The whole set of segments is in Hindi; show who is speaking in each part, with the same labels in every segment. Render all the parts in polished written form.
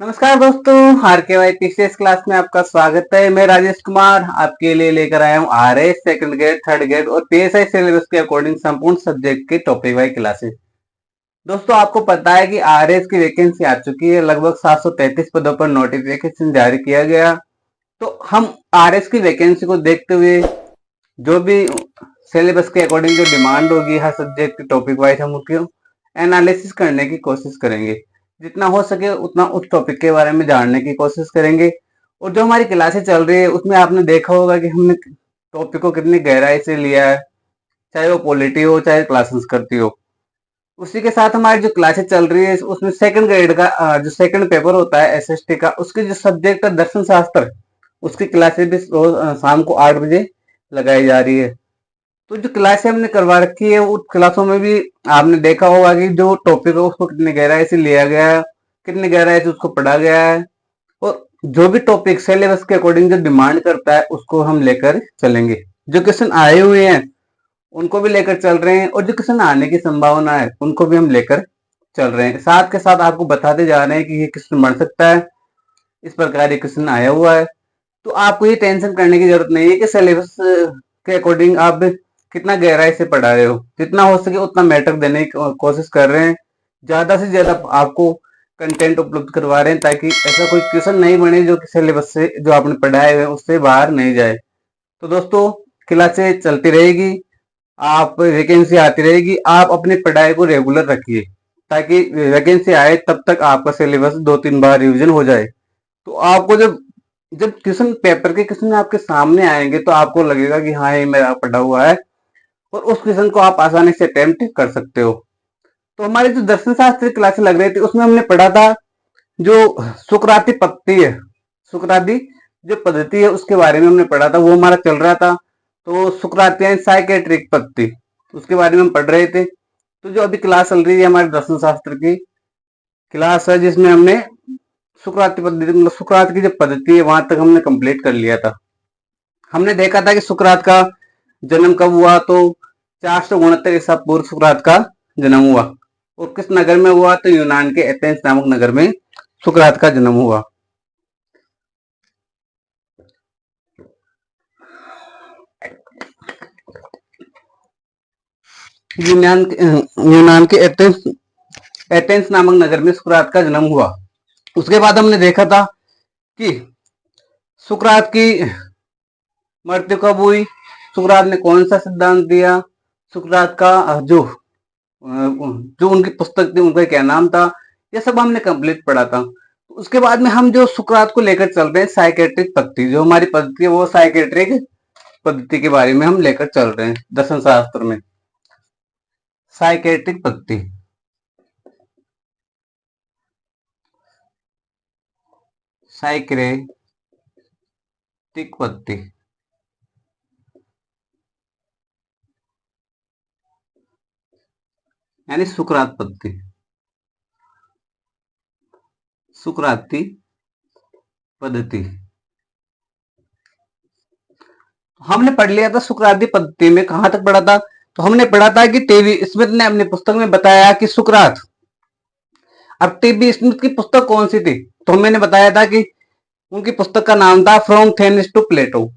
Speaker 1: नमस्कार दोस्तों, आर के वाई पीसीएस क्लास में आपका स्वागत है। मैं राजेश कुमार आपके लिए लेकर आया हूँ R S second grade, third grade और पीएसआई सिलेबस के अकॉर्डिंग संपूर्ण सब्जेक्ट की टॉपिक वाइज क्लासेस। दोस्तों, आपको पता है कि आर एस की वैकेंसी आ चुकी है। लगभग 733 पदों पर नोटिफिकेशन जारी किया गया। तो हम आर एस की वैकेंसी को देखते हुए जो भी सिलेबस के अकॉर्डिंग जो डिमांड होगी हर सब्जेक्ट की टॉपिक वाइज हम उसकी एनालिसिस करने की कोशिश करेंगे। जितना हो सके उतना उस टॉपिक के बारे में जानने की कोशिश करेंगे। और जो हमारी क्लासेस चल रही है उसमें आपने देखा होगा कि हमने टॉपिक को कितनी गहराई से लिया है, चाहे वो पॉलिटी हो चाहे क्लास संस्कृति हो। उसी के साथ हमारी जो क्लासेस चल रही है उसमें सेकंड ग्रेड का जो सेकंड पेपर होता है एसएसटी का, उसके जो सब्जेक्ट है दर्शन शास्त्र, उसकी क्लासेस भी रोज शाम को 8 बजे लगाई जा रही है। तो जो क्लासें हमने करवा रखी है उस क्लासों में भी आपने देखा होगा कि जो टॉपिक है उसको कितनी गहराई से लिया गया है, कितनी गहराई से उसको पढ़ा गया है। और जो भी टॉपिक सिलेबस के अकॉर्डिंग जो डिमांड करता है उसको हम लेकर चलेंगे। जो क्वेश्चन आए हुए हैं उनको भी लेकर चल रहे हैं और जो क्वेश्चन आने की संभावना है उनको भी हम लेकर चल रहे हैं। साथ के साथ आपको बताते जा रहे हैं कि ये क्वेश्चन बन सकता है, इस प्रकार ये क्वेश्चन आया हुआ है। तो आपको ये टेंशन करने की जरूरत नहीं है कि सिलेबस के अकॉर्डिंग आप कितना गहराई से पढ़ा रहे हो। जितना हो सके उतना मैटर देने की कोशिश कर रहे हैं। ज्यादा से ज्यादा आपको कंटेंट उपलब्ध करवा रहे हैं ताकि ऐसा कोई क्वेश्चन नहीं बने जो कि सिलेबस से जो आपने पढ़ाए हुए उससे बाहर नहीं जाए। तो दोस्तों, क्लासें चलती रहेगी, आप वैकेंसी आती रहेगी, आप अपनी पढ़ाई को रेगुलर रखिए ताकि वैकेंसी आए तब तक आपका सिलेबस 2-3 बार रिवीजन हो जाए। तो आपको जब जब क्वेश्चन पेपर के क्वेश्चन आपके सामने आएंगे तो आपको लगेगा कि हाँ ये मेरा पढ़ा हुआ है और उस क्वेश्चन को आप आसानी से अटेम्प्ट कर सकते हो। तो हमारी जो दर्शन शास्त्र क्लास लग रही थी उसमें हमने पढ़ा था जो सुकराती पद्धति है, सुकराती जो पद्धति है उसके बारे में हमने पढ़ा था, वो हमारा चल रहा था। तो सुकरातियन साइकेट्रिक पद्धति उसके बारे में हम पढ़ रहे थे। तो जो अभी क्लास चल रही है हमारी दर्शन शास्त्र की क्लास है जिसमें हमने सुकराती पद्धति मतलब सुकरात की जो पद्धति है वहां तक हमने कंप्लीट कर लिया था। हमने देखा था कि सुकरात का जन्म कब हुआ, तो 469 ईसा पूर्व सुकरात का जन्म हुआ। और किस नगर में हुआ, तो यूनान के एथेंस नामक नगर में सुकरात का जन्म हुआ। यूनान के एथेंस एथेंस नामक नगर में सुकरात का जन्म हुआ। उसके बाद हमने देखा था कि सुकरात की मृत्यु कब हुई, सुकरात ने कौन सा सिद्धांत दिया, सुकरात का जो उनकी पुस्तक थी उनका क्या नाम था, ये सब हमने कंप्लीट पढ़ा था। उसके बाद में हम जो सुकरात को लेकर चल रहे हैं साइकेट्रिक पद्धति, जो हमारी पद्धति है वो साइकेट्रिक पद्धति के बारे में हम लेकर चल रहे हैं दर्शन शास्त्र में। साइकेट्रिक पद्धति, साइकेट्रिक पद्धति यानी सुकरात पद्धति, सुकराती पद्धति हमने पढ़ लिया था। सुकराती पद्धति में कहां तक पढ़ा था, तो हमने पढ़ा था कि टीवी स्मिथ ने अपनी पुस्तक में बताया कि सुकरात, अब टीबी स्मिथ की पुस्तक कौन सी थी, तो मैंने बताया था कि उनकी पुस्तक का नाम था फ्रॉम थेनिस टू प्लेटो,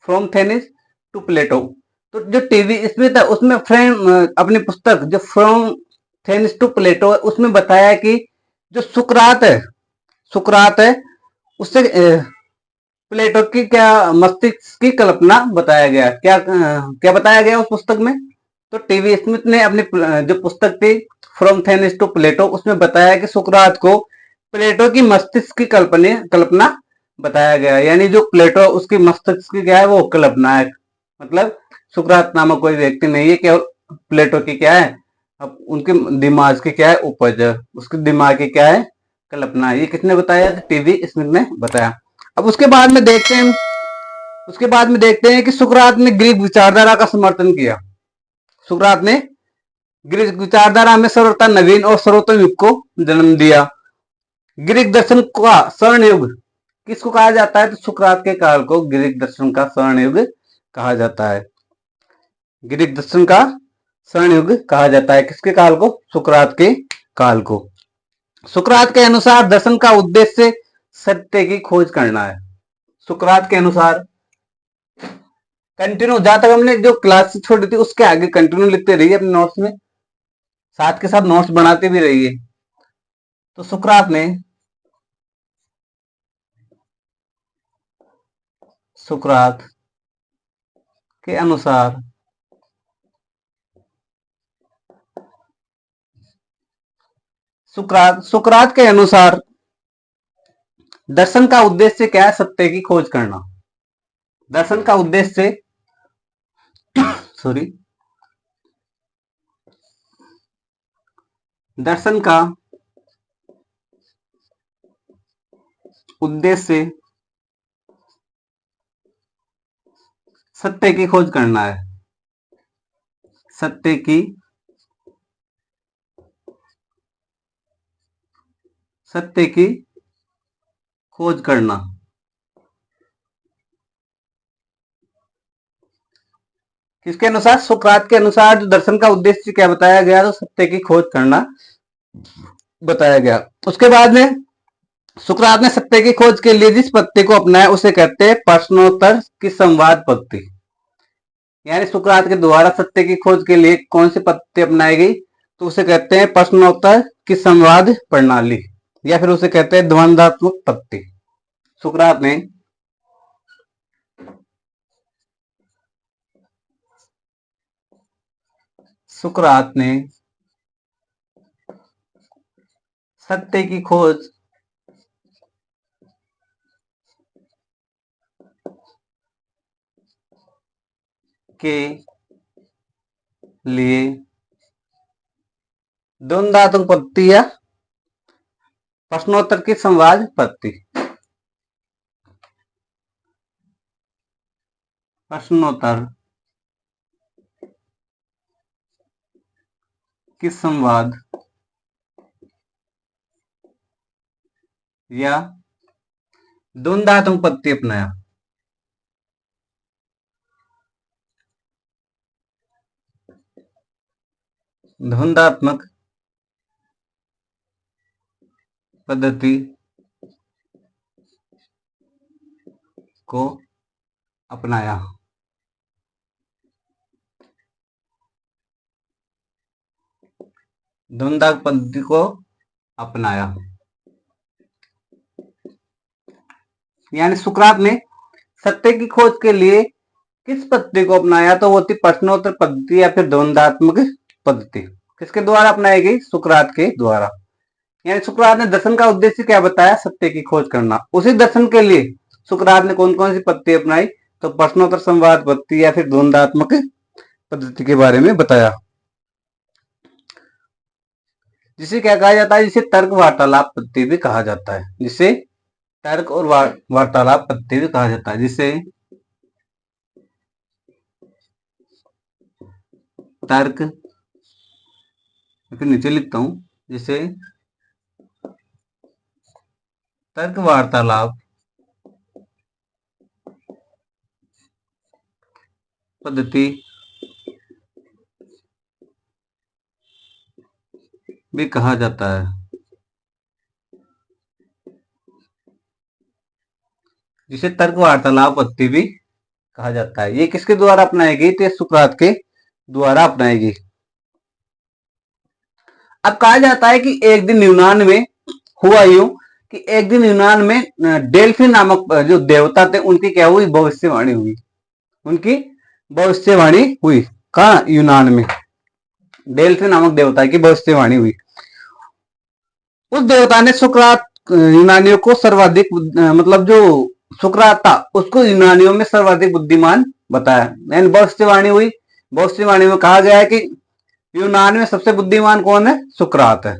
Speaker 1: फ्रॉम थेनिस टू प्लेटो। तो जो टीवी स्मिथ है उसमें फ्रेम अपनी पुस्तक जो फ्रॉम थेनिस टू प्लेटो है उसमें बताया कि जो सुकरात है, सुकरात है उससे प्लेटो की क्या मस्तिष्क की कल्पना बताया गया, क्या बताया गया उस पुस्तक में। तो टीवी स्मिथ ने अपनी जो पुस्तक थी फ्रॉम थेनिस टू प्लेटो उसमें बताया कि सुकरात को प्लेटो की मस्तिष्क की कल्पना बताया गया। यानी जो प्लेटो उसकी मस्तिष्क की क्या है वो कल्पना है, मतलब सुकरात नामक कोई व्यक्ति नहीं है, केवल प्लेटो की क्या है अब उनके दिमाग की क्या है उपज है, उसके दिमाग की क्या है कल्पना। ये किसने बताया, टीवी स्मिथ ने बताया। अब उसके बाद में देखते हैं कि सुकरात ने ग्रीक विचारधारा का समर्थन किया। सुकरात ने ग्रीक विचारधारा में सर्वथा नवीन और सर्वोत्तम युग को जन्म दिया। ग्रीक दर्शन का स्वर्ण युग किसको कहा जाता है, तो सुकरात के काल को ग्रीक दर्शन का स्वर्ण युग कहा जाता है। ग्रीक दर्शन का स्वर्ण युग कहा जाता है किसके काल को, सुकरात के काल को। सुकरात के अनुसार दर्शन का उद्देश्य सत्य की खोज करना है। सुकरात के अनुसार कंटिन्यू, जहां तक हमने जो क्लास छोड़ी थी उसके आगे कंटिन्यू लिखते रहिए अपने नोट्स में, साथ के साथ नोट्स बनाते भी रहिए। तो सुकरात के अनुसार सुकरात के अनुसार दर्शन का उद्देश्य क्या है? सत्य की खोज करना। दर्शन का उद्देश्य सॉरी दर्शन का उद्देश्य सत्य की खोज करना है। सत्य की खोज करना। किसके अनुसार? सुकरात के अनुसार जो दर्शन का उद्देश्य क्या बताया गया, तो सत्य की खोज करना बताया गया। उसके बाद में सुकरात ने सत्य की खोज के लिए जिस पद्धति को अपनाया उसे कहते हैं प्रश्नोत्तर की संवाद पद्धति। यानी सुकरात के द्वारा सत्य की खोज के लिए कौन सी पद्धति अपनाई गई, तो उसे कहते हैं प्रश्नोत्तर की संवाद प्रणाली, या फिर उसे कहते हैं द्वंद्वात्मक पद्धति। सुकरात ने सत्य की खोज के लिए द्वंद्वात्मक पद्धति या प्रश्नोत्तर की संवाद पद्धति, प्रश्नोत्तर की संवाद या द्वंद्वात्मक पद्धति अपनाया। द्वंद्वात्मक पद्धति को अपनाया। द्वंद्वात्मक पद्धति को अपनाया यानी सुकरात ने सत्य की खोज के लिए किस पद्धति को अपनाया, तो वो थी प्रश्नोत्तर पद्धति या फिर द्वंद्वात्मक पद्धति। किसके द्वारा अपनाई गई? सुकरात के द्वारा। यानी सुकरात ने दर्शन का उद्देश्य क्या बताया? सत्य की खोज करना। उसी दर्शन के लिए सुकरात ने कौन कौन सी पद्धति अपनाई, तो प्रश्नोत्तर संवाद पद्धति या फिर द्वंद्वात्मक पद्धति के बारे में बताया, जिसे क्या कहा जाता है? जिसे तर्क वार्तालाप पद्धति भी कहा जाता है। जिसे तर्क और वार्तालाप पद्धति भी कहा जाता है। जिसे तर्क, फिर नीचे लिखता हूं, जिसे तर्क वार्तालाप पद्धति भी कहा जाता है। जिसे तर्क वार्तालाप पद्धति भी कहा जाता है। ये किसके द्वारा अपनाई गई? तो सुकरात के द्वारा अपनाई गई। अब कहा जाता है कि एक दिन यूनान में हुआ यूं कि एक दिन यूनान में डेल्फी नामक जो देवता थे उनकी क्या हुई? भविष्यवाणी हुई। उनकी भविष्यवाणी हुई। कहा? यूनान में डेल्फी नामक देवता की भविष्यवाणी हुई। उस देवता ने सुकरात यूनानियों को सर्वाधिक मतलब जो सुकरात था उसको यूनानियों में सर्वाधिक बुद्धिमान बताया। यानी भविष्यवाणी हुई। भविष्यवाणी में कहा गया है कि यूनान में सबसे बुद्धिमान कौन है? सुकरात है।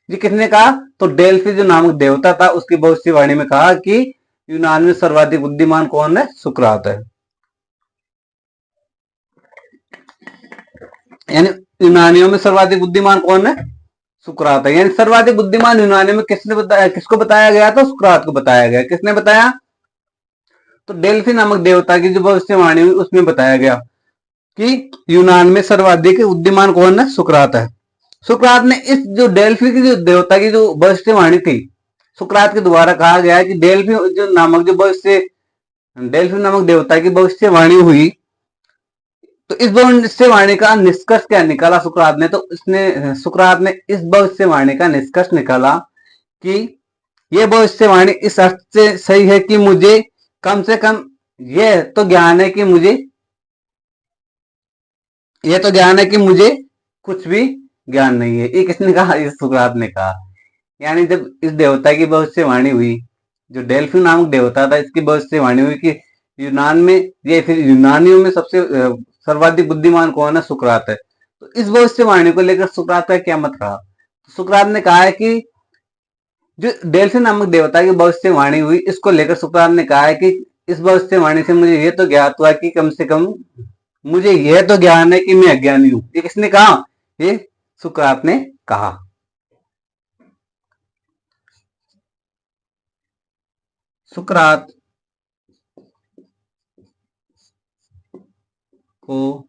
Speaker 1: जी किसने कहा? तो डेल्फी जो नामक देवता था उसकी भविष्यवाणी में कहा कि यूनान में सर्वाधिक बुद्धिमान कौन है? सुकरात है। यानी यूनानियों में सर्वाधिक बुद्धिमान कौन है? सुकरात है। यानी सर्वाधिक बुद्धिमान यूनानियों में किसने बताया? किसको बताया गया? तो सुकरात को बताया गया। किसने बताया? तो डेल्फी नामक देवता की जो भविष्यवाणी हुई उसमें बताया गया कि यूनान में सर्वाधिक बुद्धिमान कौन है? सुकरात है। सुकरात ने इस जो डेल्फी की जो देवता की जो भविष्यवाणी थी, सुकरात के द्वारा कहा गया है कि डेल्फी जो नामक जो भविष्य डेल्फी नामक देवता की भविष्यवाणी हुई, तो इस भविष्यवाणी का निष्कर्ष क्या निकाला सुकरात ने? तो इसने सुकरात ने इस भविष्यवाणी का निष्कर्ष निकाला कि यह भविष्यवाणी इस अर्थ से सही है कि मुझे कम से कम यह तो ज्ञान है कि मुझे कुछ भी ज्ञान नहीं है। ये किसने कहा? इस सुकरात ने कहा। यानी जब इस देवता की भविष्यवाणी हुई, जो डेल्फी नामक देवता था, इसकी भविष्यवाणी हुई कि यूनान में ये फिर यूनानियों में सबसे सर्वाधिक बुद्धिमान कौन है? सुकरात है। तो इस भविष्यवाणी को लेकर सुकरात का क्या मत रहा? सुकरात ने कहा है कि जो डेल्फी नामक देवता की भविष्यवाणी हुई, इसको लेकर सुकरात ने कहा है कि इस भविष्यवाणी से मुझे ये तो ज्ञात हुआ कि कम से कम मुझे यह तो ज्ञान है कि मैं अज्ञानी हूं। ये किसने कहा? ये सुकरात ने कहा। सुकरात को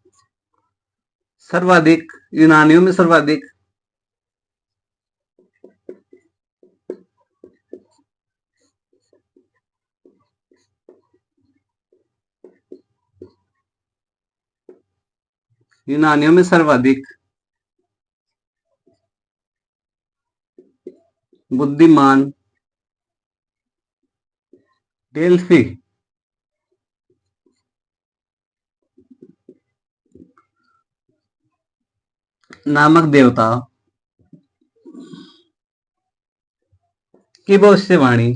Speaker 1: सर्वाधिक यूनानियों में सर्वाधिक बुद्धिमान डेल्फी नामक देवता की भविष्यवाणी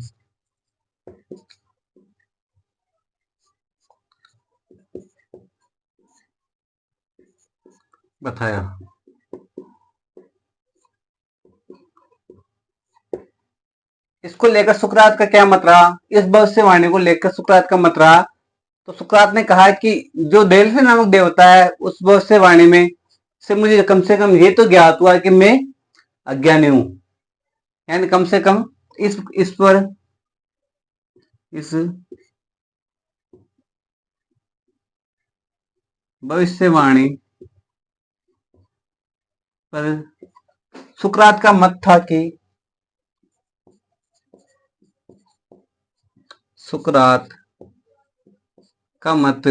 Speaker 1: बताया। इसको लेकर सुकरात का क्या मत रहा? इस भविष्यवाणी को लेकर सुकरात का मत रहा, तो सुकरात ने कहा कि जो डेल्फी नामक देवता है, उस भविष्यवाणी में से कम ये तो ज्ञात हुआ कि मैं अज्ञानी हूं। यानी कम से कम इस भविष्यवाणी पर सुकरात का मत था कि सुकरात का मत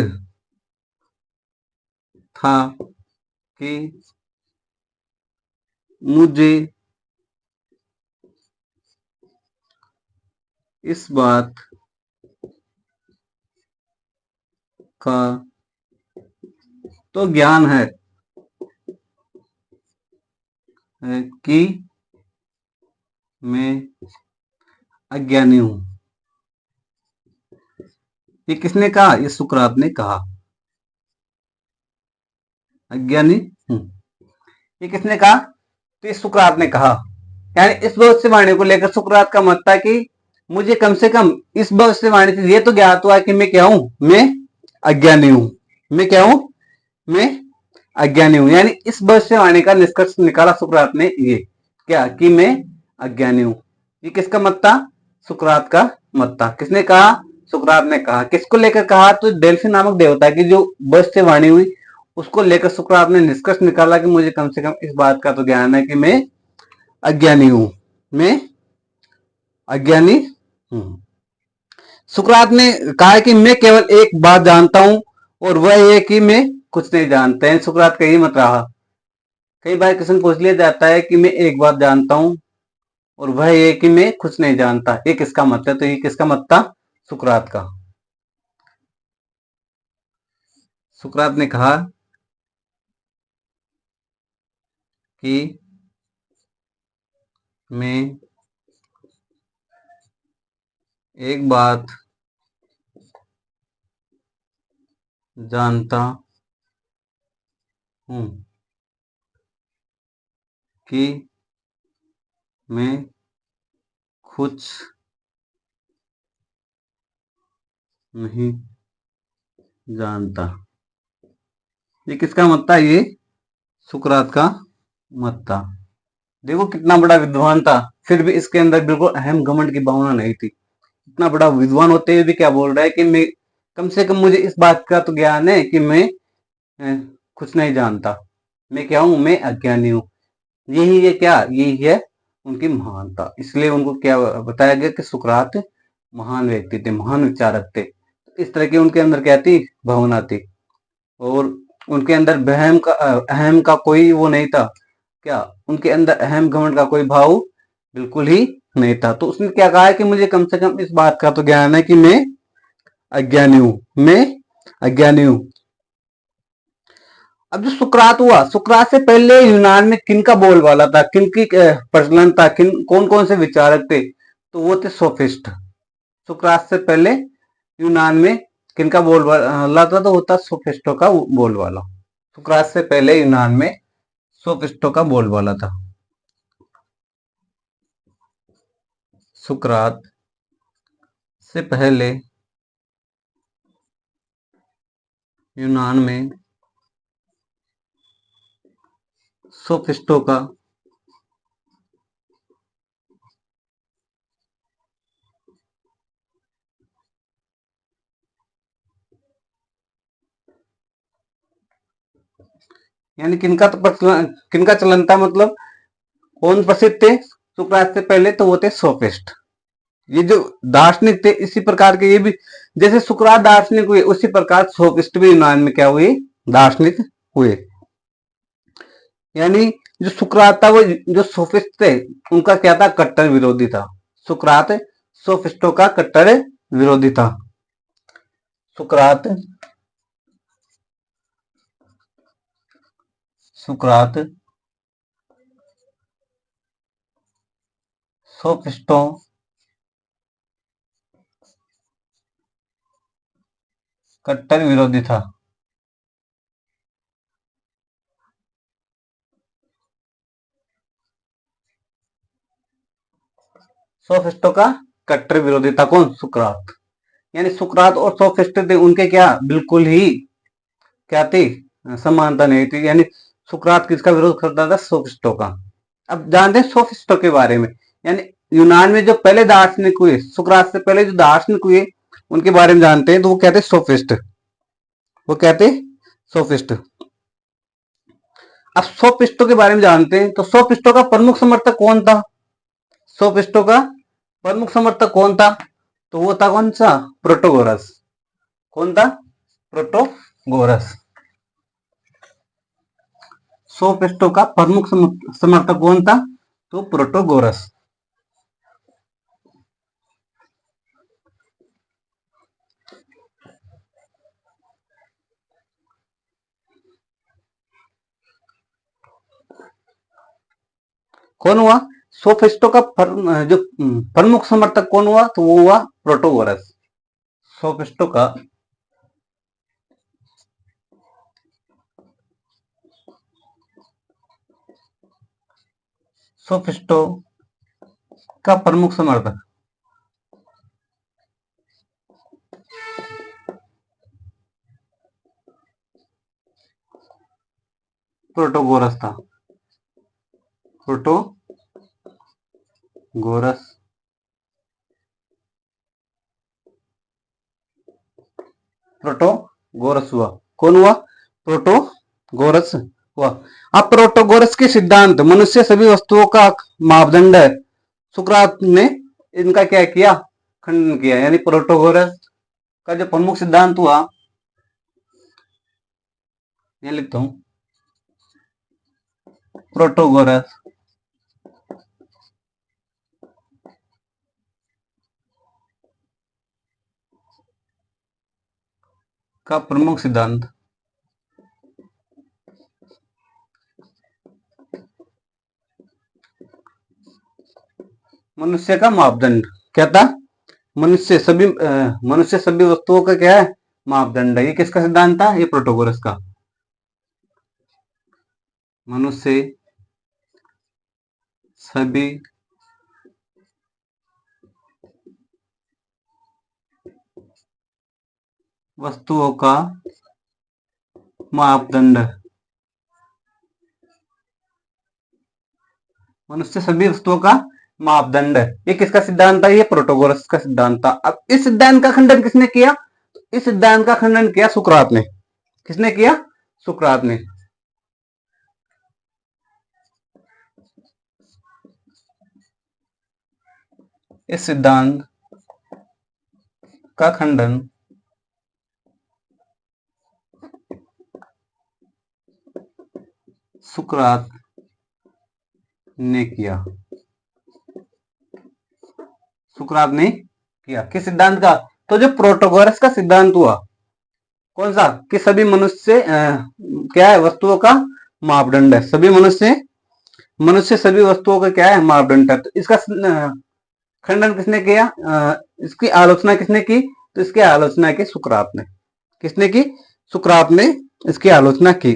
Speaker 1: था कि मुझे इस बात का तो ज्ञान है कि मैं अज्ञानी हूं। ये किसने कहा? ये सुकरात ने कहा, अज्ञानी हूं। ये किसने कहा? तो ये सुकरात ने कहा। यानी इस भविष्यवाणी को लेकर सुकरात का मत था कि मुझे कम से कम इस भविष्यवाणी से ये तो ज्ञात हुआ कि मैं क्या हूं? मैं अज्ञानी हूं। मैं क्या हूं? मैं अज्ञानी हूं। यानी इस भविष्यवाणी का निष्कर्ष निकाला सुकरात ने, ये क्या कि मैं अज्ञानी हूं। ये किसका मत था? सुकरात का मत था। किसने कहा? सुकरात ने कहा। किसको लेकर कहा? तो डेल्फी नामक देवता की जो भविष्यवाणी हुई, उसको लेकर सुकरात ने निष्कर्ष निकाला कि मुझे कम से कम इस बात का तो ज्ञान है कि मैं अज्ञानी हूं। मैं अज्ञानी हूं। सुकरात ने कहा कि मैं केवल एक बात जानता हूं, और वह है कि मैं कुछ नहीं जानता है। सुकरात का यही मत रहा। कई बार क्वेश्चन पूछ लिया जाता है कि मैं एक बात जानता हूं, और वह ये कि मैं कुछ नहीं जानता। ये किसका मत है? तो ये किसका मत था? सुकरात का। सुकरात ने कहा कि मैं एक बात जानता हूं कि मैं कुछ नहीं जानता। ये किसका मत था? ये सुकरात का मत था। देखो कितना बड़ा विद्वान था, फिर भी इसके अंदर बिल्कुल अहम घमंड की भावना नहीं थी। इतना बड़ा विद्वान होते हुए भी क्या बोल रहा है कि मैं कम से कम मुझे इस बात का तो ज्ञान है कि मैं कुछ नहीं जानता। मैं क्या हूं? मैं अज्ञानी हूं। यही है क्या, यही है उनकी महानता। इसलिए उनको क्या बताया गया कि सुकरात महान व्यक्ति थे, महान विचारक थे। इस तरह की उनके अंदर क्या थी, भावना थी। और उनके अंदर बहम का अहम का कोई वो नहीं था। क्या उनके अंदर अहम घमंड का कोई भाव बिल्कुल ही नहीं था। तो उसने क्या कहा है कि मुझे कम से कम इस बात का तो ज्ञान है कि मैं अज्ञानी हूं, मैं अज्ञानी हूं। अब जो सुकरात हुआ, सुकरात से पहले यूनान में किन का बोलबाला था, किन की प्रचलन था, किन कौन कौन से विचारक थे, तो वो थे सोफिस्ट। सुकरात से पहले यूनान में किनका बोलबाला था, तो वो था सोफिस्टों का बोलबाला। सुकरात से पहले यूनान में सोफिस्टों का बोलबाला था। सुकरात से पहले यूनान में सोफिस्टों का यानी किनका तो किनका चलन था, मतलब कौन प्रसिद्ध थे सुकरात से पहले, तो वो थे सोफिस्ट। ये जो दार्शनिक थे इसी प्रकार के ये भी, जैसे सुकरात दार्शनिक हुए उसी प्रकार सोफिस्ट भी यूनान में क्या हुए, दार्शनिक हुए। यानी जो सुकरात था वो जो सोफिस्ट थे उनका क्या था, कट्टर विरोधी था। सुकरात सोफिस्टों का कट्टर विरोधी था। सुकरात सुकरात सोफिस्टों कट्टर विरोधी था। सोफिस्टों का कट्टर विरोधी था कौन, सुकरात। यानी सुकरात और सोफिस्ट थे उनके क्या बिल्कुल ही क्या थी, समानता नहीं थी। यानी सुकरात किसका विरोध करता था, सोफिस्टों का। अब जानते हैं सोफिस्टों के बारे में। यानी यूनान में जो पहले दार्शनिक हुए, सुकरात से पहले जो दार्शनिक हुए उनके बारे में जानते हैं, तो वो कहते सोफिस्ट, वो कहते सोफिस्ट। अब सोफिस्टों के बारे में जानते हैं, तो सोफिस्टों का प्रमुख समर्थक कौन था, सोफिस्टों का प्रमुख समर्थक कौन था, तो वो था कौन सा, प्रोटोगोरस। कौन था, प्रोटोगोरस। सोफिस्टों का प्रमुख समर्थक कौन था, तो प्रोटोगोरस। कौन हुआ, सोफिस्टों का जो प्रमुख समर्थक कौन हुआ, तो वो हुआ प्रोटोगोरस। सोफिस्टों का सोफिस्टों का प्रमुख समर्थक प्रोटोगोरस था। प्रोटोगोरस प्रोटोगोरस हुआ। कौन हुआ, प्रोटोगोरस हुआ। अब प्रोटोगोरस के सिद्धांत मनुष्य सभी वस्तुओं का मापदंड है, सुकरात ने इनका क्या किया, खंडन किया। यानी प्रोटोगोरस का जो प्रमुख सिद्धांत हुआ, ये लिखता हूं, प्रोटोगोरस का प्रमुख सिद्धांत मनुष्य का मापदंड क्या था, मनुष्य सभी वस्तुओं का क्या है, मापदंड है। ये किसका सिद्धांत था, ये प्रोटोगोरस का। मनुष्य सभी वस्तुओं का मापदंड, मनुष्य सभी वस्तुओं का मापदंड। ये किसका सिद्धांत था, ये प्रोटोगोरस का सिद्धांत था। अब इस सिद्धांत का खंडन किसने किया, इस सिद्धांत का खंडन किया सुकरात ने। किसने किया, सुकरात ने। इस सिद्धांत का खंडन सुकरात ने किया। सुकरात ने किया किस सिद्धांत का? तो जो प्रोटोगोरस का सिद्धांत हुआ, कौन सा? कि सभी मनुष्य क्या है? वस्तुओं का मापदंड है। सभी मनुष्य सभी वस्तुओं का क्या है? मापदंड है। तो इसका खंडन किसने किया? इसकी आलोचना किसने की? तो इसकी आलोचना की सुकरात ने। किसने की? सुकरात ने इसकी आलोचना की।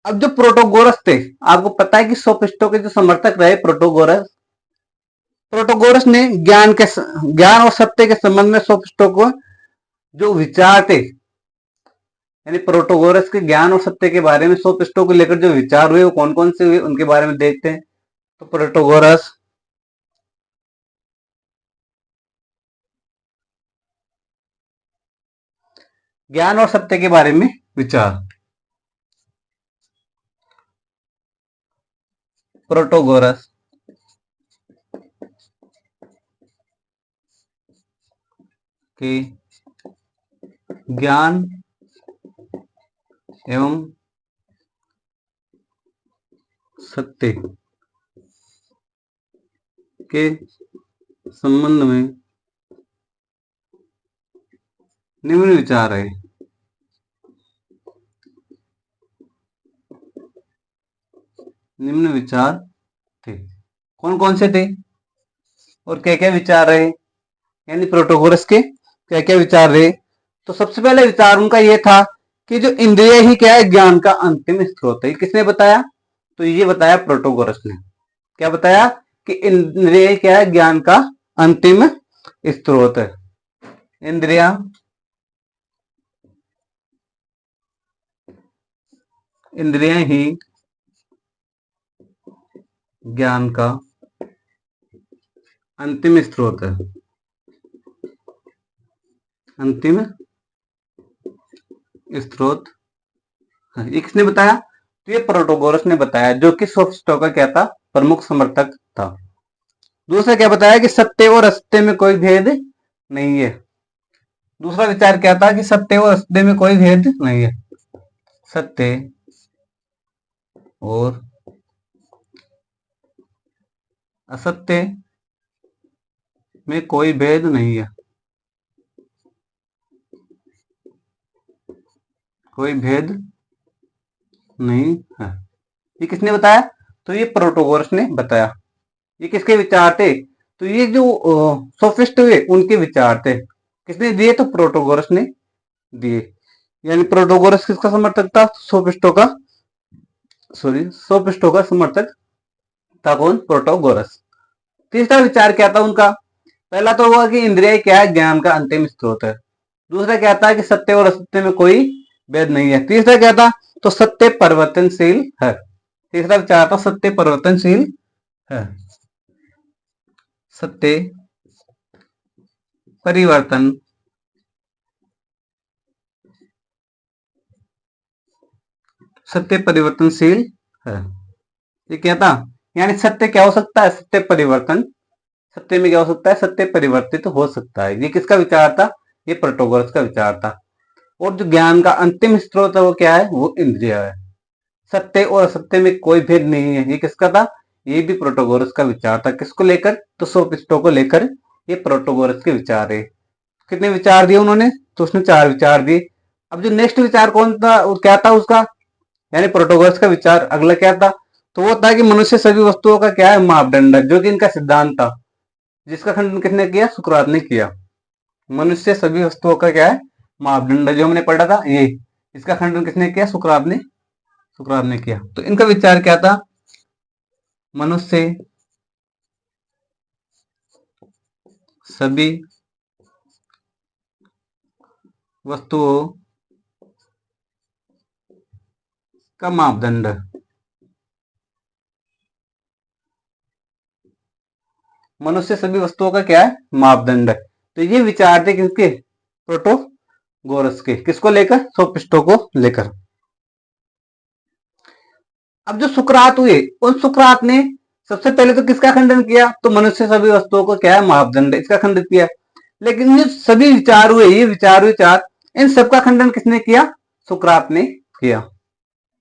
Speaker 1: अब जो प्रोटोगोरस थे, आपको पता है कि सोफिस्टों के जो समर्थक रहे प्रोटोगोरस ने ज्ञान और सत्य के संबंध में सोफिस्टों को जो विचार थे, यानी प्रोटोगोरस के ज्ञान और सत्य के बारे में सोफिस्टों को लेकर जो विचार हुए वो कौन कौन से हुए उनके बारे में देखते हैं। तो प्रोटोगोरस ज्ञान और सत्य के बारे में विचार। प्रोटोगोरस के ज्ञान एवं सत्य के संबंध में निम्न विचार है। निम्न विचार थे। कौन कौन से थे और क्या क्या विचार रहे? यानी प्रोटोगोरस के क्या क्या विचार रहे? तो सबसे पहले विचार उनका यह था कि जो इंद्रिय ही क्या है? ज्ञान का अंतिम स्रोत है। किसने बताया? तो ये बताया प्रोटोगोरस ने। क्या बताया? कि इंद्रिय क्या है? ज्ञान का अंतिम स्रोत है। इंद्रिया ही ज्ञान का अंतिम स्रोत है। अंतिम स्रोत है। ये किसने बताया? तो ये प्रोटोगोरस ने बताया, जो कि सोफिस्टों का क्या था? प्रमुख समर्थक था। दूसरा क्या बताया? कि सत्य और असत्य में कोई भेद नहीं है। दूसरा विचार क्या था? कि सत्य और असत्य में कोई भेद नहीं है। सत्य और असत्य में कोई भेद नहीं है। कोई भेद नहीं है। ये किसने बताया? तो ये प्रोटोगोरस ने बताया। ये किसके विचार थे? तो ये जो सोफिस्ट हुए उनके विचार थे। किसने दिए? तो प्रोटोगोरस ने दिए। यानी प्रोटोगोरस किसका समर्थक था? सोफिस्टों का समर्थक था। कौन? प्रोटोगोरस। तीसरा विचार क्या था उनका? पहला तो हुआ कि इंद्रिय क्या है? ज्ञान का अंतिम स्रोत है। दूसरा क्या था? कि सत्य और असत्य में कोई भेद नहीं है। तीसरा क्या था? तो सत्य परिवर्तनशील है। तीसरा विचार था सत्य परिवर्तनशील है। सत्य परिवर्तन सत्य परिवर्तनशील है। ये क्या था? यानी सत्य क्या हो सकता है? सत्य परिवर्तन। सत्य में क्या हो सकता है? सत्य परिवर्तित हो सकता है। ये किसका विचार था? ये प्रोटोगोरस का विचार था। और जो ज्ञान का अंतिम स्रोत है वो क्या है? वो इंद्रिय है। सत्य और असत्य में कोई भेद नहीं है। ये किसका था? ये भी प्रोटोगोरस का विचार था। किसको लेकर? तो सोफिस्टों को लेकर ये प्रोटोगोरस के विचार है। कितने विचार दिए उन्होंने? तो उसने 4 विचार दिए। अब जो नेक्स्ट विचार कौन था? वो क्या था उसका? यानी प्रोटोगोरस का विचार अगला क्या था? तो वो था कि मनुष्य सभी वस्तुओं का क्या है? मापदंड है, जो कि इनका सिद्धांत था, जिसका खंडन किसने किया? सुकरात ने किया। मनुष्य सभी वस्तुओं का क्या है? मापदंड है, जो हमने पढ़ा था ये। इसका खंडन किसने किया? सुकरात ने किया। तो इनका विचार क्या था? मनुष्य सभी वस्तुओं का मापदंड है। मनुष्य सभी वस्तुओं का क्या है? मापदंड है। तो ये विचार थे किसके? प्रोटोगोरस के। किसको लेकर? सोफिस्टों को लेकर। अब जो सुकरात हुए, उन सुकरात ने सबसे पहले तो किसका खंडन किया? तो मनुष्य सभी वस्तुओं को क्या है? मापदंड है, इसका खंडित किया। लेकिन ये सभी विचार हुए, ये विचार हुए चार, इन सबका खंडन किसने किया? सुकरात ने किया।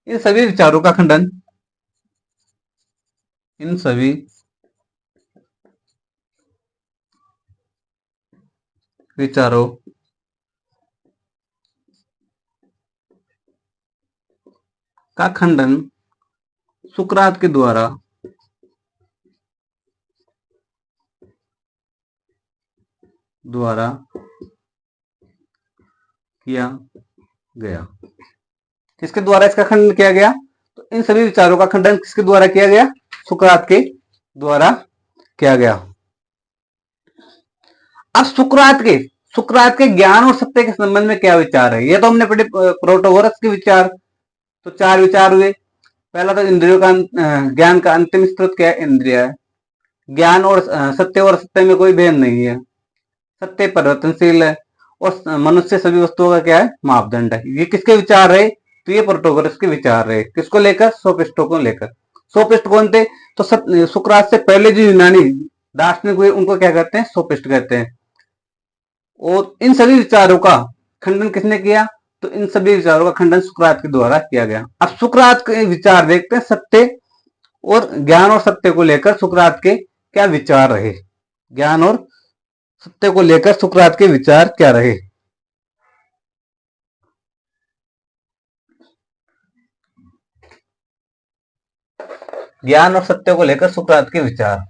Speaker 1: इन सभी विचारों का खंडन, इन सभी विचारों का खंडन सुकरात के द्वारा किया गया। किसके द्वारा इसका खंडन किया गया? तो इन सभी विचारों का खंडन किसके द्वारा किया गया? सुकरात के द्वारा किया गया। अब सुकरात के ज्ञान और सत्य के संबंध में क्या विचार है? ये तो हमने पढ़े प्रोटोगोरस के विचार। तो चार विचार हुए। पहला तो इंद्रियों का ज्ञान का अंतिम स्रोत क्या है? इंद्रिय है। ज्ञान और सत्य और असत्य में कोई भेद नहीं है। सत्य परिवर्तनशील है और मनुष्य सभी वस्तुओं का क्या है? मापदंड है। ये किसके विचार रहे? तो ये प्रोटोगोरस के विचार रहे। किसको लेकर? सोफिस्टों को लेकर। सोफिस्ट कौन थे? तो सुकरात से पहले जो यूनानी दार्शनिक हुए उनको क्या कहते हैं? सोफिस्ट कहते हैं। और इन सभी विचारों का खंडन किसने किया? तो इन सभी विचारों का खंडन सुकरात के द्वारा किया गया। अब सुकरात के विचार देखते हैं, सत्य और ज्ञान और सत्य को लेकर सुकरात के क्या विचार रहे। ज्ञान और सत्य को लेकर सुकरात के विचार क्या रहे? ज्ञान और सत्य को लेकर सुकरात के विचार।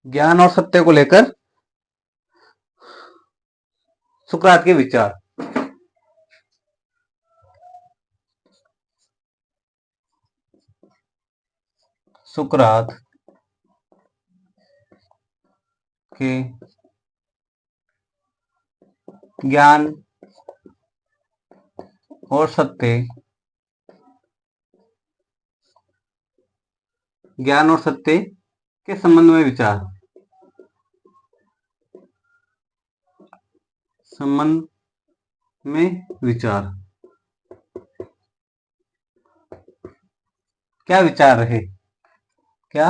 Speaker 1: ज्ञान और सत्य को लेकर सुकरात के विचार। सुकरात के ज्ञान और सत्य, ज्ञान और सत्य के संबंध में विचार। संबंध में विचार। क्या विचार रहे? क्या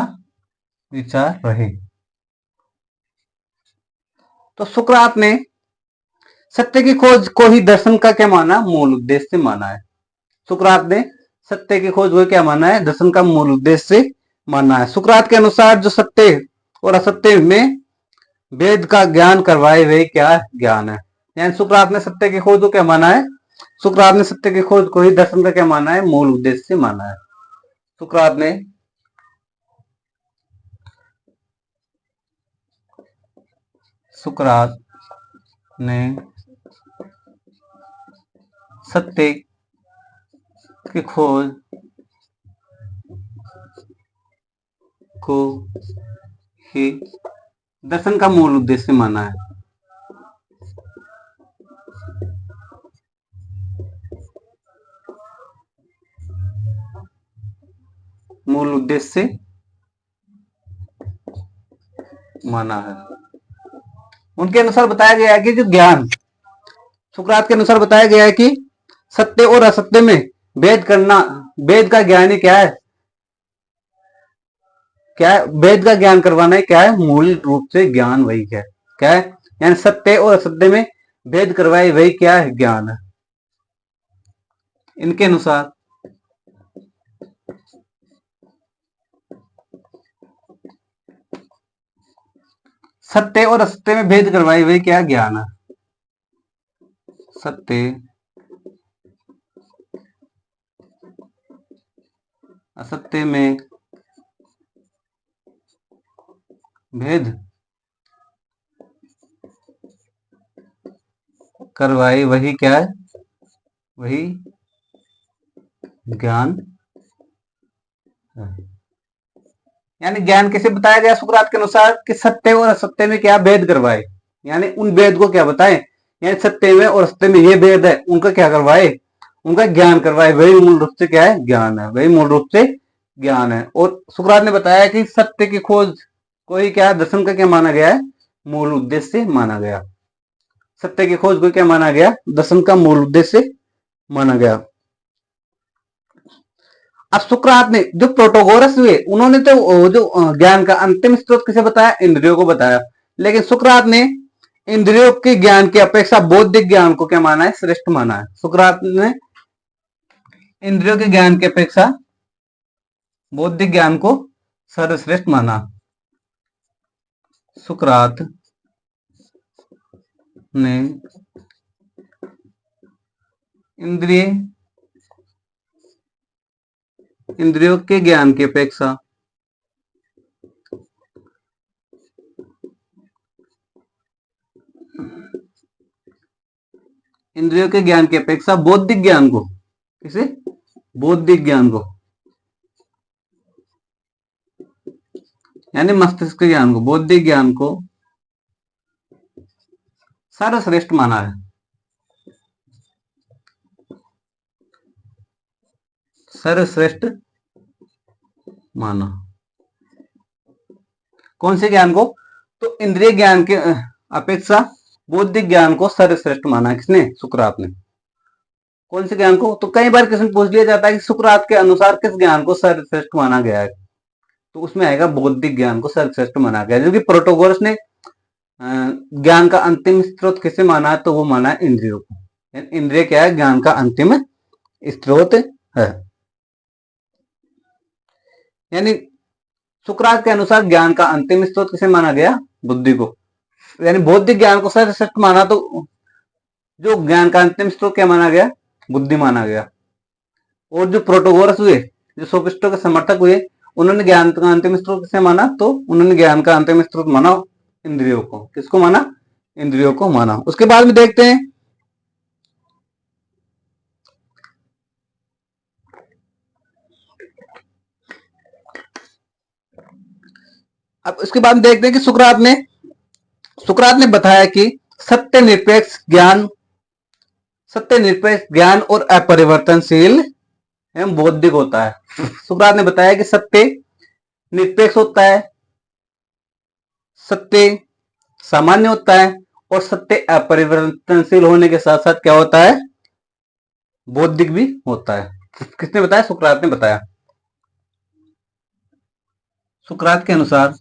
Speaker 1: विचार रहे? तो सुकरात ने सत्य की खोज को ही दर्शन का क्या माना? मूल उद्देश्य माना है। सुकरात ने सत्य की खोज को क्या माना है? दर्शन का मूल उद्देश्य माना है। सुकरात के अनुसार जो सत्य और असत्य में वेद का ज्ञान करवाए वे क्या ज्ञान है। यानी सुकरात ने सत्य की खोज को क्या माना है? सुकरात ने सत्य की खोज को ही दर्शन का क्या माना है? मूल उद्देश्य माना है। सुकरात ने सत्य की खोज को ही दर्शन का मूल उद्देश्य माना है। मूल उद्देश्य माना है। उनके अनुसार बताया गया है कि जो ज्ञान, सुकरात के अनुसार बताया गया है कि सत्य और असत्य में भेद करना, वेद का ज्ञान ही क्या है? क्या है? वेद का ज्ञान करवाना है क्या है? मूल रूप से ज्ञान वही है। क्या है? यानी सत्य और असत्य में भेद करवाए वही क्या है? ज्ञान है। इनके अनुसार सत्य और असत्य में भेद करवाए वही क्या? ज्ञान है। सत्य असत्य में भेद करवाए वही क्या है? वही ज्ञान है। यानी ज्ञान कैसे बताया गया सुकरात के अनुसार? कि सत्य और असत्य में क्या भेद करवाए। यानी उन वेद को क्या बताएं, यानी सत्य में और सत्य में ये वेद है उनका क्या करवाए, उनका ज्ञान करवाए। वही मूल रूप से क्या है, ज्ञान है, वही मूल रूप से ज्ञान है। और सुकरात ने बताया कि सत्य की खोज कोई क्या दर्शन का क्या माना गया है, मूल उद्देश्य माना गया। सत्य की खोज को क्या माना गया, दर्शन का मूल उद्देश्य माना गया। अब सुकरात ने जो प्रोटोगोरस हुए उन्होंने तो जो ज्ञान का अंतिम स्रोत किसे बताया, इंद्रियों को बताया। लेकिन सुकरात ने इंद्रियों के ज्ञान की अपेक्षा बौद्धिक ज्ञान को क्या माना है, श्रेष्ठ माना है। सुकरात ने इंद्रियों के ज्ञान की अपेक्षा बौद्धिक ज्ञान को सर्वश्रेष्ठ माना। सुकरात ने इंद्रियों के ज्ञान की अपेक्षा इंद्रियों के ज्ञान की अपेक्षा बौद्धिक ज्ञान को, किसे, बौद्धिक ज्ञान को, यानी मस्तिष्क के ज्ञान को, बौद्धिक ज्ञान को सर्वश्रेष्ठ माना है। सर्वश्रेष्ठ माना कौन से ज्ञान को, तो इंद्रिय ज्ञान के अपेक्षा बौद्धिक ज्ञान को सर्वश्रेष्ठ माना। किसने, सुकरात ने। कौन से ज्ञान को, तो कई बार क्वेश्चन पूछ लिया जाता है कि सुकरात के अनुसार किस ज्ञान को सर्वश्रेष्ठ माना गया है, तो उसमें आएगा बौद्धिक ज्ञान को सर्वश्रेष्ठ माना गया। जबकि प्रोटोगोरस ने ज्ञान का अंतिम स्रोत किसे माना है, तो वो माना है इंद्रियों को। इंद्रिय क्या है, ज्ञान का अंतिम स्रोत है। यानी सुकरात के अनुसार ज्ञान का अंतिम स्रोत किसे माना गया, बुद्धि को। यानी बौद्धिक ज्ञान को सर्वश्रेष्ठ माना, तो जो ज्ञान का अंतिम स्रोत क्या माना गया, बुद्धि माना गया। और जो प्रोटोगोरस हुए, जो सोफिस्टों के समर्थक हुए, उन्होंने ज्ञान का अंतिम स्रोत किसे माना, तो उन्होंने ज्ञान का अंतिम स्रोत माना इंद्रियों को। किसको माना, इंद्रियों को माना। उसके बाद में देखते हैं अब उसके बाद में देखते हैं कि सुकरात ने बताया कि सत्य निरपेक्ष ज्ञान और अपरिवर्तनशील एवं बौद्धिक होता है। सुकरात ने बताया कि सत्य निरपेक्ष होता है, सत्य सामान्य होता है, और सत्य अपरिवर्तनशील होने के साथ साथ क्या होता है, बौद्धिक भी होता है। किसने बताया, सुकरात ने बताया। सुकरात के अनुसार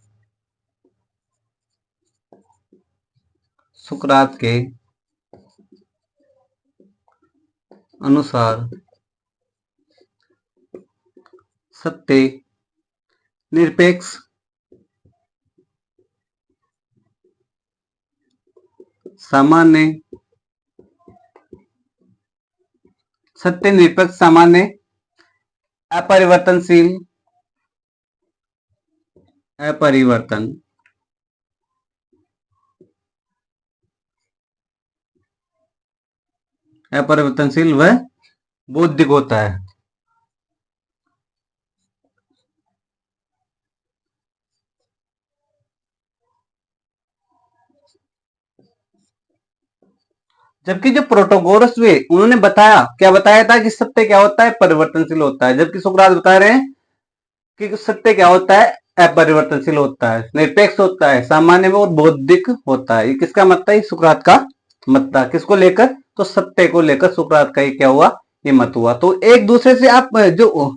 Speaker 1: सत्य निरपेक्ष सामान्य अपरिवर्तनशील व बौद्धिक होता है। जबकि जो प्रोटोगोरस हुए उन्होंने क्या बताया था कि सत्य क्या होता है, परिवर्तनशील होता है। जबकि सुकरात बता रहे हैं कि सत्य क्या होता है, अपरिवर्तनशील होता है, निरपेक्ष होता है, सामान्य में और बौद्धिक होता है। ये किसका मत था, सुकरात का मत था। किसको लेकर, तो सत्य को लेकर सुकरात का ये क्या हुआ, ये मत हुआ। तो एक दूसरे से आप जो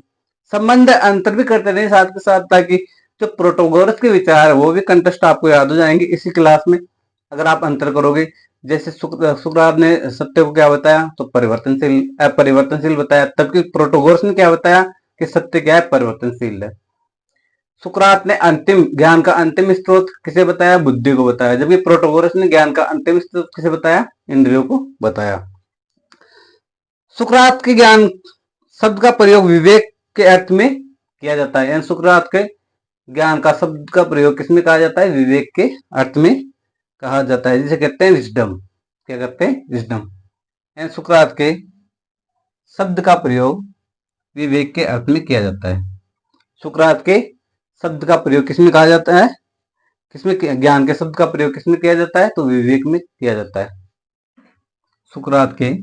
Speaker 1: संबंध अंतर भी करते रहे साथ के साथ, ताकि जो प्रोटोगोरस के विचार है वो भी कंटेस्ट आपको याद हो जाएंगे इसी क्लास में, अगर आप अंतर करोगे। जैसे सुकरात ने सत्य को क्या बताया, तो अपरिवर्तनशील बताया, तबकि प्रोटोगोरस ने क्या बताया कि सत्य क्या है, परिवर्तनशील है। सुकरात ने ज्ञान का अंतिम स्रोत किसे बताया, बुद्धि को बताया। जबकि प्रोटोगोरस ने ज्ञान का अंतिम स्रोत किसे बताया, इंद्रियों को बताया। सुकरात के ज्ञान शब्द का प्रयोग विवेक के अर्थ में किया जाता है। यानी सुकरात के ज्ञान का शब्द का प्रयोग किसमें कहा जाता है, विवेक के अर्थ में कहा जाता है, जिसे कहते हैं विजडम। क्या कहते हैं, विजडम। यानी सुकरात के शब्द का प्रयोग विवेक के अर्थ में किया जाता है। सुकरात के शब्द का प्रयोग किसमें कहा जाता है, किसमें ज्ञान के शब्द का प्रयोग किसमें किया जाता है? तो विवेक में किया जाता है। सुकरात के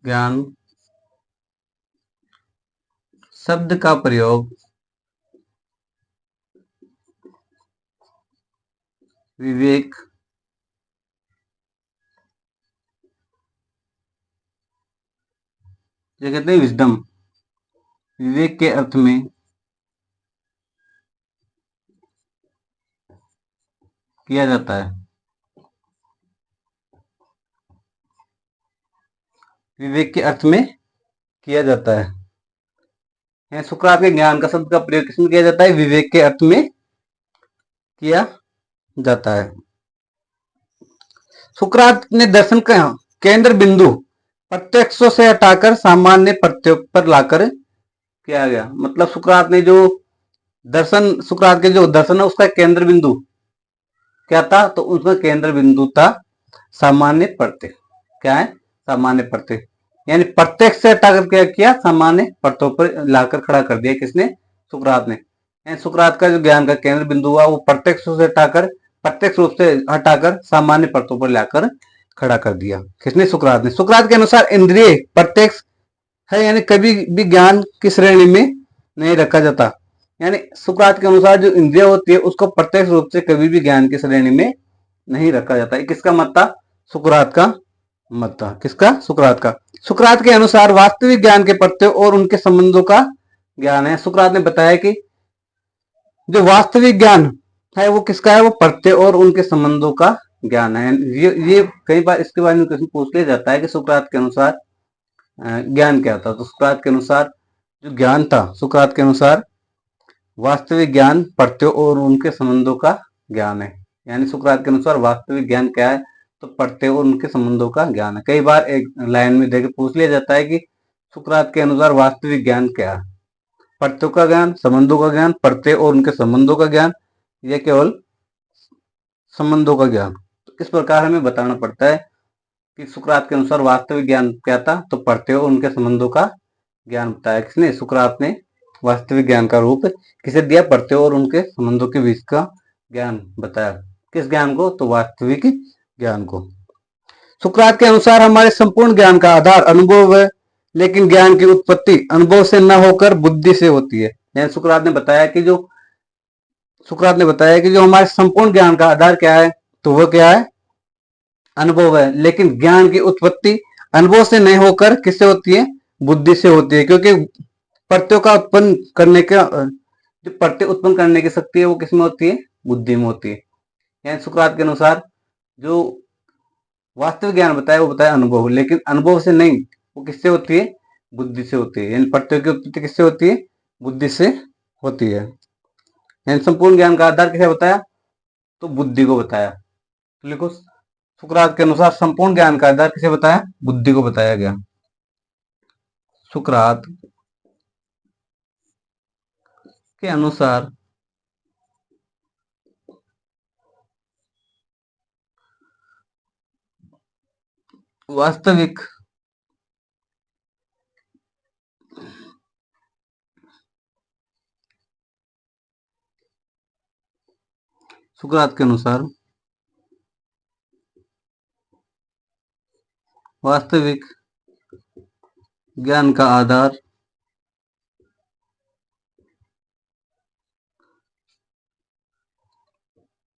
Speaker 1: ज्ञान शब्द का प्रयोग विवेक जो कहते हैं विजडम, विवेक के अर्थ में किया जाता है। विवेक के अर्थ में किया जाता है। सुकरात के ज्ञान का शब्द का प्रयोग किसमें किया जाता है? विवेक के अर्थ में किया जाता है। सुकरात ने दर्शन का केंद्र बिंदु प्रत्यक्षों से हटाकर सामान्य प्रत्ययों पर लाकर किया गया। मतलब सुकरात ने जो दर्शन, सुकरात के जो दर्शन है उसका केंद्र बिंदु क्या था? तो उसका केंद्र बिंदु था सामान्य प्रत्यय। क्या है? सामान्य प्रत्यय। यानी प्रत्यक्ष से हटाकर क्या किया? सामान्य प्रत्ययों पर लाकर खड़ा कर दिया। किसने? सुकरात ने। सुकरात का जो ज्ञान का केंद्र बिंदु हुआ वो प्रत्यक्ष से हटाकर, प्रत्यक्ष रूप से हटाकर सामान्य प्रत्ययों पर लाकर खड़ा कर दिया। किसने? सुकरात ने। सुकरात के अनुसार इंद्रिय प्रत्यक्ष है, यानी कभी भी ज्ञान की श्रेणी में नहीं रखा जाता। यानी सुकरात के अनुसार जो इंद्रिया होती है उसको प्रत्यक्ष रूप से कभी भी ज्ञान की श्रेणी में नहीं रखा जाता। किसका मत था? सुकरात का मत था। किसका? सुकरात का। सुकरात के अनुसार वास्तविक ज्ञान के प्रत्ययों और उनके संबंधों का ज्ञान है। सुकरात ने बताया कि जो वास्तविक ज्ञान है वो किसका है? वो प्रत्यय और उनके संबंधों का ज्ञान है। ये कई बार इसके बारे में क्वेश्चन पूछ लिया जाता है कि सुकरात के अनुसार ज्ञान क्या था? तो सुकरात के अनुसार जो ज्ञान था, सुकरात के अनुसार वास्तविक ज्ञान प्रत्ययों और उनके संबंधों का ज्ञान है। यानी सुकरात के अनुसार वास्तविक ज्ञान क्या है? तो प्रत्यय और उनके संबंधों का ज्ञान है। कई बार एक लाइन में देकर पूछ लिया जाता है कि सुकरात के अनुसार वास्तविक ज्ञान क्या है? प्रत्ययों का ज्ञान, संबंधों का ज्ञान, प्रत्यय और उनके संबंधों का ज्ञान, यह केवल संबंधों का ज्ञान। तो इस प्रकार हमें बताना पड़ता है कि सुकरात के अनुसार वास्तविक ज्ञान क्या था? तो प्रत्यय और उनके संबंधों का ज्ञान बताया। किसने? सुकरात ने वास्तविक ज्ञान का रूप किसे दिया? प्रत्यय और उनके संबंधों के बीच का ज्ञान बताया। किस ज्ञान को? तो वास्तविक ज्ञान को। सुकरात के अनुसार हमारे संपूर्ण ज्ञान का आधार अनुभव है, लेकिन ज्ञान की उत्पत्ति अनुभव से न होकर बुद्धि से होती है। यानी सुकरात ने बताया कि जो हमारे संपूर्ण ज्ञान का आधार क्या है? तो वह क्या है? अनुभव है। लेकिन ज्ञान की उत्पत्ति अनुभव से नहीं होकर किससे होती है? बुद्धि से होती है। क्योंकि प्रत्ययों का उत्पन्न करने का जो प्रत्यय उत्पन्न करने की शक्ति है वो किसमें होती है? बुद्धि में होती है। यानी सुकरात के अनुसार जो वास्तविक ज्ञान बताया वो बताया अनुभव, लेकिन अनुभव से नहीं, वो किससे होती है? बुद्धि से होती है। यानी प्रत्यय की उत्पत्ति किससे होती है? बुद्धि से होती है। यानी संपूर्ण ज्ञान का आधार किसे बताया? तो बुद्धि को बताया। तो लिखो, सुकरात के अनुसार संपूर्ण ज्ञान का आधार किसे बताया? बुद्धि को बताया गया। सुकरात के अनुसार वास्तविक सुकरात के अनुसार वास्तविक ज्ञान का आधार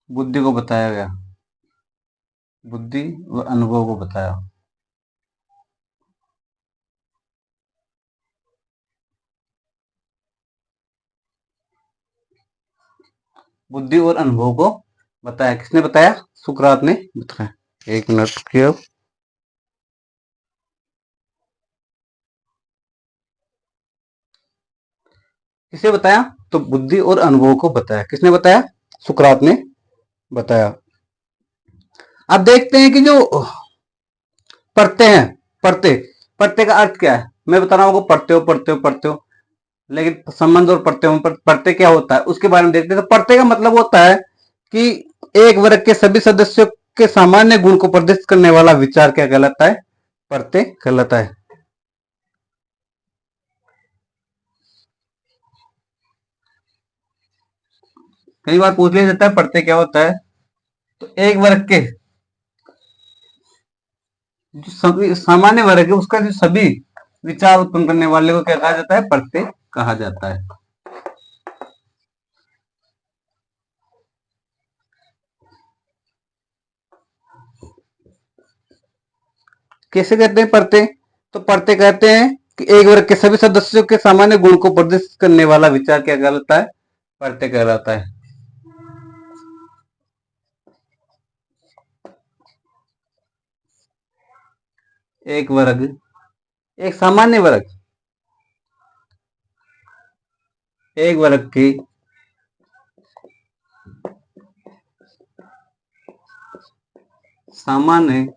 Speaker 1: बुद्धि को बताया गया। बुद्धि व अनुभव को बताया। बुद्धि और अनुभव को बताया। किसने बताया? सुकरात ने बताया। एक मिनट रुकिए। किसे बताया? तो बुद्धि और अनुभव को बताया। किसने बताया? सुकरात ने बताया। अब देखते हैं कि जो प्रत्यय है, प्रत्यय का अर्थ क्या है? मैं बता रहा हूं प्रत्यय, लेकिन संबंध और प्रत्यय क्या होता है उसके बारे में देखते हैं। तो प्रत्यय का मतलब होता है कि एक वर्ग के सभी सदस्यों के सामान्य गुण को प्रदर्शित करने वाला विचार क्या कहलाता है? प्रत्यय कहलाता है। कई बार पूछ लिया जाता है प्रत्यय क्या होता है। तो एक वर्ग के जो सभी सामान्य वर्ग है उसका जो सभी विचार उत्पन्न करने वाले को क्या कहा जाता है, प्रत्यय कहा जाता है। कैसे कहते हैं प्रत्यय? तो प्रत्यय कहते हैं कि एक वर्ग के सभी सदस्यों के सामान्य गुण को प्रदर्शित करने वाला विचार क्या कहलाता है, प्रत्यय कहलाता है। एक वर्ग, एक सामान्य वर्ग, एक वर्ग की सामान्य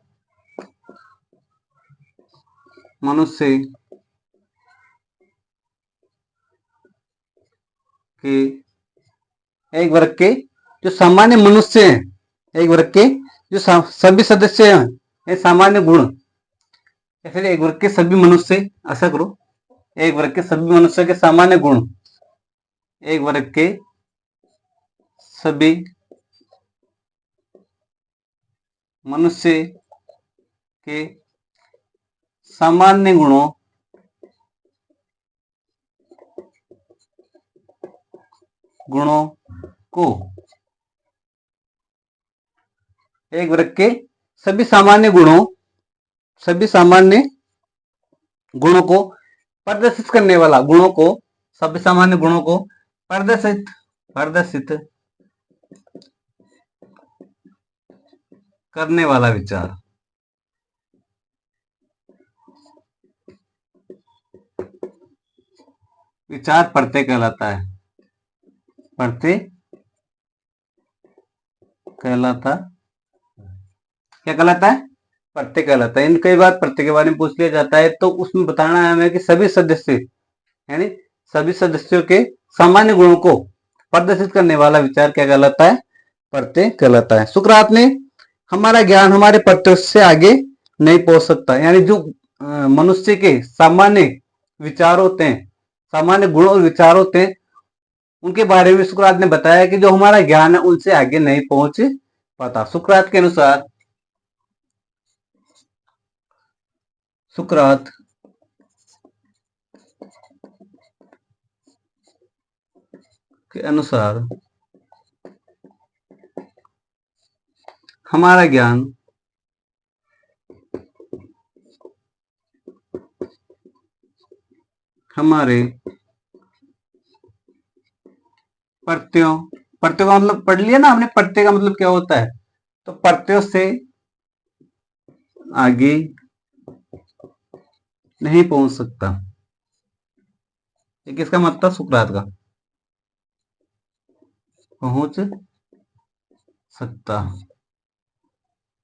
Speaker 1: मनुष्य के, एक वर्ग के जो सामान्य मनुष्य हैं, एक वर्ग के जो सभी सदस्य हैं, ये सामान्य गुण, या फिर एक वर्ग के सभी मनुष्य, ऐसा करो, एक वर्ग के सभी मनुष्य के सामान्य गुण, एक वर्ग के सभी मनुष्य के सामान्य गुणों को एक वर्ग के सभी सामान्य गुणों को प्रदर्शित करने वाला, गुणों को, सभी सामान्य गुणों को प्रदर्शित करने वाला विचार, विचार प्रत्यय कहलाता है। प्रत्यय कहलाता, क्या कहलाता है, प्रत्यय कहलाता है। इन कई बार प्रत्यय के बारे में पूछ लिया जाता है तो उसमें बताना है हमें कि सभी सदस्य, यानी सभी सदस्यों के सामान्य गुणों को प्रदर्शित करने वाला विचार क्या कहलाता है, प्रत्यय कहलाता है। सुकरात ने हमारा ज्ञान हमारे प्रत्यय से आगे नहीं पहुंच सकता, यानी जो मनुष्य के सामान्य विचार होते हैं, सामान्य गुण और विचार होते हैं, उनके बारे में सुकरात ने बताया कि जो हमारा ज्ञान है उनसे आगे नहीं पहुंच पाता। सुकरात के अनुसार, सुकरात के अनुसार हमारा ज्ञान हमारे प्रत्ययों, प्रत्यय का मतलब पढ़ लिया ना हमने, प्रत्यय का मतलब क्या होता है, तो प्रत्ययों से आगे नहीं पहुंच सकता। ये किसका मत था, सुकरात का, पहुंच सकता,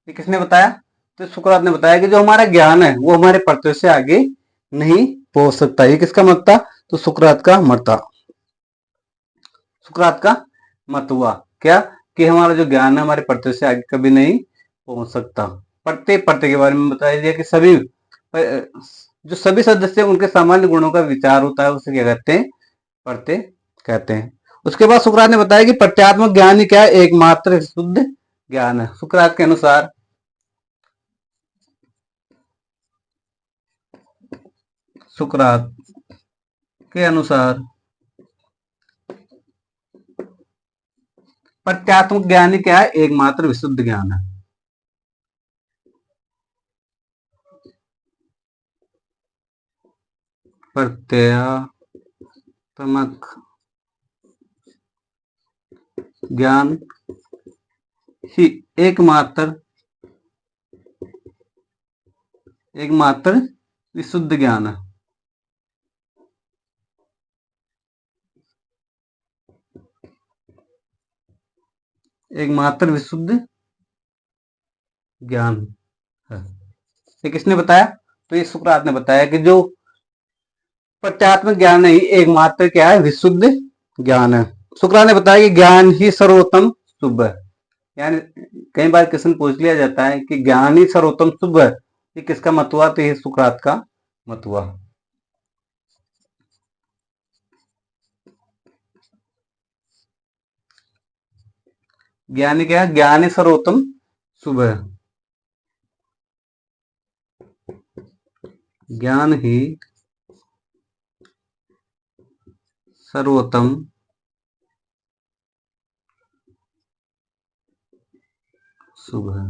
Speaker 1: ये किसने बताया, तो सुकरात ने बताया कि जो हमारा ज्ञान है वो हमारे प्रत्यय से आगे नहीं पहुंच सकता। ये किसका मत था, तो सुकरात का मत था, सुकरात का मत हुआ क्या, कि हमारा जो ज्ञान है हमारे प्रत्यय से आगे कभी नहीं पहुंच सकता। प्रत्यय, प्रत्यय के बारे में बताया गया कि सभी जो सभी सदस्य उनके सामान्य गुणों का विचार होता है उसे क्या कहते हैं, प्रत्यय कहते हैं। उसके बाद सुकरात ने बताया कि प्रत्यात्मक ज्ञान ही क्या है, एकमात्र शुद्ध ज्ञान है। सुकरात के अनुसार, सुकरात के अनुसार प्रत्यात्मक ज्ञान ही क्या है, एकमात्र विशुद्ध ज्ञान है। प्रत्यात्मक ज्ञान ही एकमात्र विशुद्ध ज्ञान है। एकमात्र विशुद्ध ज्ञान है। ये किसने बताया, तो ये सुकरात ने बताया कि जो प्रत्यात्मक ज्ञान ही एकमात्र क्या है, विशुद्ध ज्ञान है। सुकरात ने बताया कि ज्ञान ही सर्वोत्तम शुभ है, यानी कई बार क्वेश्चन पूछ लिया जाता है कि ज्ञान ही सर्वोत्तम शुभ है, ये किसका मत हुआ, तो ये सुकरात का मत हुआ। ज्ञान ही क्या है? ज्ञान ही सर्वोत्तम शुभ है। ज्ञान ही सर्वोत्तम शुभ है।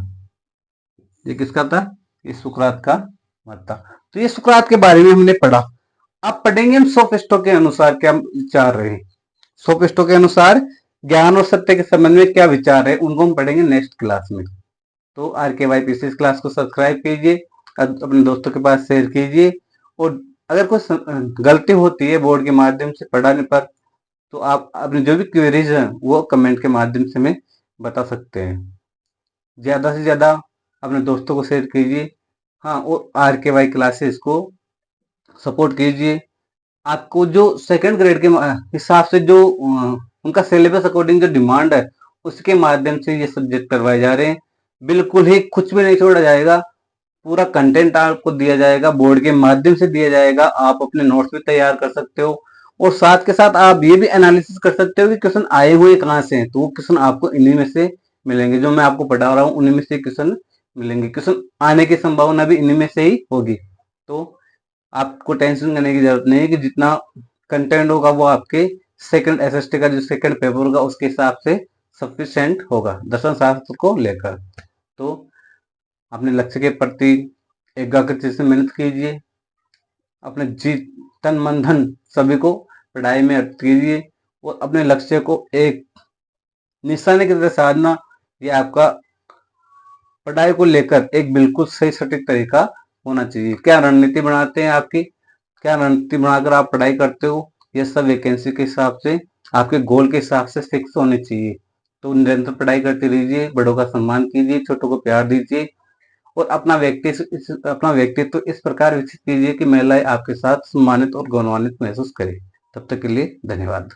Speaker 1: ये किसका था? ये सुकरात का मत था। तो ये सुकरात के बारे में हमने पढ़ा। अब पढ़ेंगे हम सोफिस्टों के अनुसार क्या विचार रहे। सोफिस्टों के अनुसार ज्ञान और सत्य के संबंध में क्या विचार है, उनको हम पढ़ेंगे नेक्स्ट क्लास में। तो आर के वाई पीसीएस क्लास को सब्सक्राइब कीजिए, अपने दोस्तों के पास शेयर कीजिए, और अगर कुछ गलती होती है बोर्ड के माध्यम से पढ़ाने पर, तो आप अपनी जो भी क्वेरीज हैं वो कमेंट के माध्यम से हमें बता सकते हैं। ज़्यादा से ज़्यादा अपने दोस्तों को शेयर कीजिए। हाँ, और आर के वाई क्लासेस को सपोर्ट कीजिए। आपको जो सेकंड ग्रेड के हिसाब से जो उनका सिलेबस अकॉर्डिंग जो डिमांड है, उसके माध्यम से ये सब्जेक्ट करवाए जा रहे हैं। बिल्कुल ही कुछ भी नहीं छोड़ा जाएगा, पूरा कंटेंट आपको दिया जाएगा, बोर्ड के माध्यम से दिया जाएगा। आप अपने नोट्स भी तैयार कर सकते हो, और साथ के साथ आप ये भी एनालिसिस कर सकते हो कि क्वेश्चन आए हुए कहाँ से हैं। तो वो क्वेश्चन आपको इन्हीं में से मिलेंगे, जो मैं आपको पढ़ा रहा हूँ उन्हीं में से क्वेश्चन मिलेंगे। क्वेश्चन आने की संभावना भी इन्हीं में से ही होगी। तो आपको टेंशन करने की जरूरत नहीं है कि जितना कंटेंट होगा वो आपके सेकंड एसएसटी का जो सेकंड पेपर होगा उसके हिसाब से सफिशिएंट होगा दर्शन शास्त्र को लेकर। तो अपने लक्ष्य के प्रति एकाग्रता से मेहनत कीजिए, अपने जी तन मन धन सभी को पढ़ाई में अर्पित कीजिए, और अपने लक्ष्य को एक निशाने की तरह साधना। ये आपका पढ़ाई को लेकर एक बिल्कुल सही सटीक तरीका होना चाहिए। क्या रणनीति बनाते हैं आपकी, क्या रणनीति बनाकर आप पढ़ाई करते हो, ये सब वैकेंसी के हिसाब से आपके गोल के हिसाब से फिक्स होने चाहिए। तो निरंतर पढ़ाई करते रहिए, बड़ों का सम्मान कीजिए, छोटों को प्यार दीजिए, और अपना व्यक्तित्व इस प्रकार विकसित कीजिए कि महिलाएं आपके साथ सम्मानित और गौरवान्वित महसूस करें। तब तक के लिए धन्यवाद।